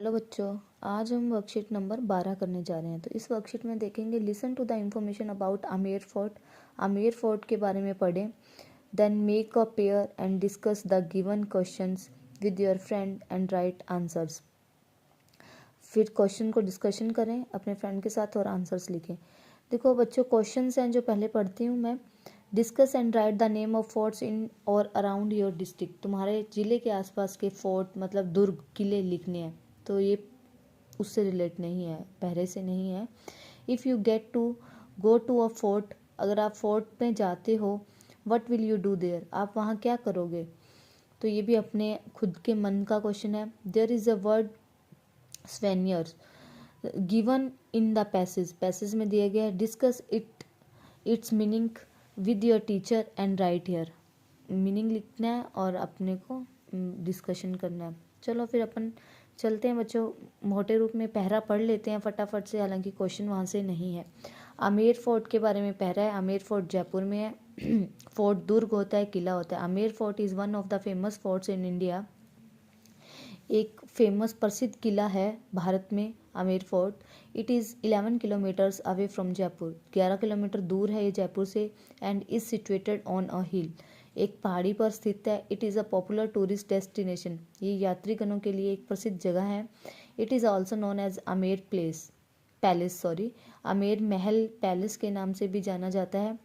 Hello बच्चों, आज हम वर्कशीट नंबर 12 करने जा रहे हैं। तो इस वर्कशीट में देखेंगे listen to the information about Amer fort. Amer fort के बारे में पढ़ें। Then make a pair and discuss the given questions with your friend and write answers. फिर क्वेश्चन को डिस्कशन करें अपने फ्रेंड के साथ और आंसर्स लिखें। देखो बच्चों, क्वेश्चंस हैं जो पहले पढ़ती हूँ मैं। Discuss and write the name of forts in और अराउंड योर डिस्ट्रिक्ट। तुम्हारे जिले के आसपास के फोर्ट मतलब दुर्ग किले लिखने हैं। तो ये उससे रिलेट नहीं है, पहले से नहीं है। If you get to go to a fort, अगर आप फोर्ट में जाते हो, what will you do there, आप वहाँ क्या करोगे। तो ये भी अपने खुद के मन का क्वेश्चन है। There is a word souvenirs given in the passage में दिया गया है। Discuss its meaning with your teacher and write here. मीनिंग लिखना है और अपने को डिस्कशन करना है। चलो फिर अपन चलते हैं बच्चों, मोटे रूप में पहरा पढ़ लेते हैं फटाफट से, हालांकि क्वेश्चन वहाँ से नहीं है। आमेर फोर्ट के बारे में पहरा है। आमेर फोर्ट जयपुर में है। फोर्ट दुर्ग होता है, किला होता है। Amer fort is one of the famous forts in India. एक फेमस प्रसिद्ध किला है भारत में आमेर फोर्ट। It is 11 kilometres away from Jaipur. 11 kilometre दूर है ये जयपुर से। And is situated on a hill, एक पहाड़ी पर स्थित है। It is a popular tourist destination, ये यात्रीगणों के लिए एक प्रसिद्ध जगह है। It is also known as Amer palace Amer Mahal palace के नाम से भी जाना जाता है।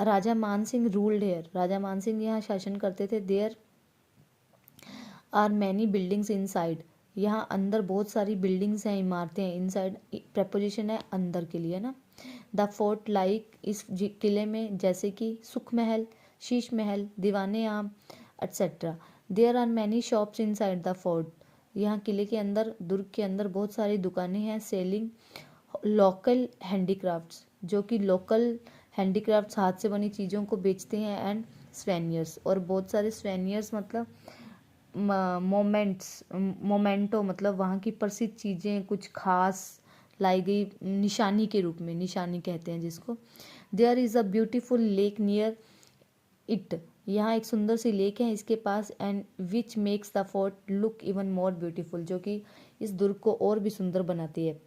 राजा मान सिंह रूल्ड हेयर, राजा मान सिंह यहाँ शासन करते थे। There are many buildings inside, यहाँ अंदर बहुत सारी बिल्डिंग्स हैं, इमारतें हैं। इनसाइड प्रपोजिशन है अंदर के लिए ना। द फोर्ट लाइक, इस किले में जैसे कि सुख महल, शीश Mahal, Diwane Aam etcetera. There are many shops inside the fort, यहाँ किले के अंदर, दुर्ग के अंदर बहुत सारी दुकानें हैं। सेलिंग लोकल हैंडीक्राफ्ट्स, जो कि लोकल हैंडीक्राफ्ट्स हाथ से बनी चीज़ों को बेचते हैं। एंड स्वेनियर्स, और बहुत सारे स्वेनियर्स मतलब मोमेंटो मतलब वहाँ की प्रसिद्ध चीज़ें कुछ खास लाई गई निशानी के रूप में, निशानी कहते हैं जिसको। There is a beautiful lake near it, यहाँ एक सुंदर सी लेक है इसके पास। And which makes the fort look even more beautiful, जो कि इस दुर्ग को और भी सुंदर बनाती है।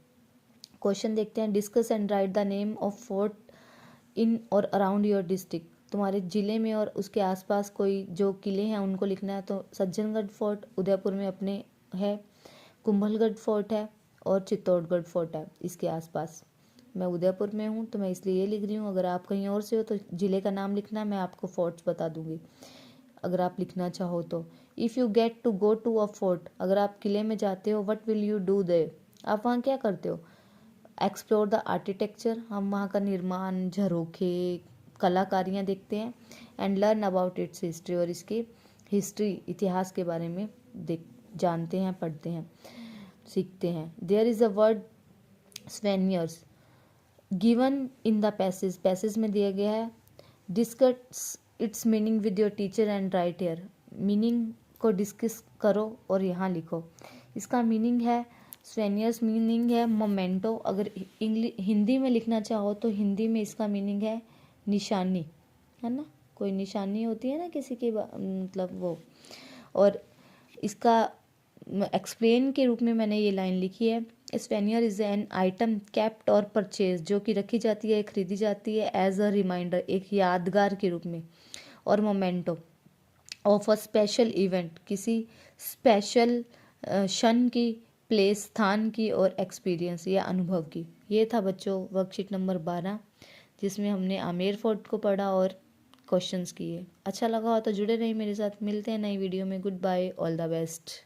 क्वेश्चन देखते हैं। Discuss and write the name of fort in और अराउंड योर डिस्ट्रिक्ट, तुम्हारे ज़िले में और उसके आसपास कोई जो किले हैं उनको लिखना है। तो सज्जनगढ़ फोर्ट उदयपुर में अपने है, कुंभलगढ़ फोर्ट है और चित्तौड़गढ़ फोर्ट है इसके आसपास। मैं उदयपुर में हूँ तो मैं इसलिए ये लिख रही हूँ। अगर आप कहीं और से हो तो ज़िले का नाम लिखना है, मैं आपको फोर्ट्स बता दूँगी अगर आप लिखना चाहो तो। If you get to go to a fort, अगर आप किले में जाते हो, what will you do there, आप वहाँ क्या करते हो। एक्सप्लोर द आर्किटेक्चर, हम वहाँ का निर्माण, झरोखे, कलाकारियाँ देखते हैं। And learn about it's history, और इसकी हिस्ट्री, इतिहास के बारे में जानते हैं, पढ़ते हैं, सीखते हैं। There is a word souvenirs given in the passage में दिया गया है। Discuss its meaning with your teacher and write here, मीनिंग को डिस्कस करो और यहाँ लिखो। इसका मीनिंग है, स्वेनियर्स मीनिंग है मोमेंटो। अगर हिंदी में लिखना चाहो तो हिंदी में इसका मीनिंग है निशानी, है ना, कोई निशानी होती है ना किसी की मतलब वो। और इसका एक्सप्लेन के रूप में मैंने ये लाइन लिखी है। स्पेनियर इज़ एन आइटम कैप्ट और परचेज, जो कि रखी जाती है, खरीदी जाती है एज अ रिमाइंडर, एक यादगार के रूप में। और memento of a special event, किसी स्पेशल क्षण की, प्लेस स्थान की, और एक्सपीरियंस या अनुभव की। ये था बच्चों वर्कशीट नंबर 12, जिसमें हमने आमेर फोर्ट को पढ़ा और क्वेश्चंस किए। अच्छा लगा हो तो जुड़े रहिए मेरे साथ। मिलते हैं नई वीडियो में। Goodbye, all the best.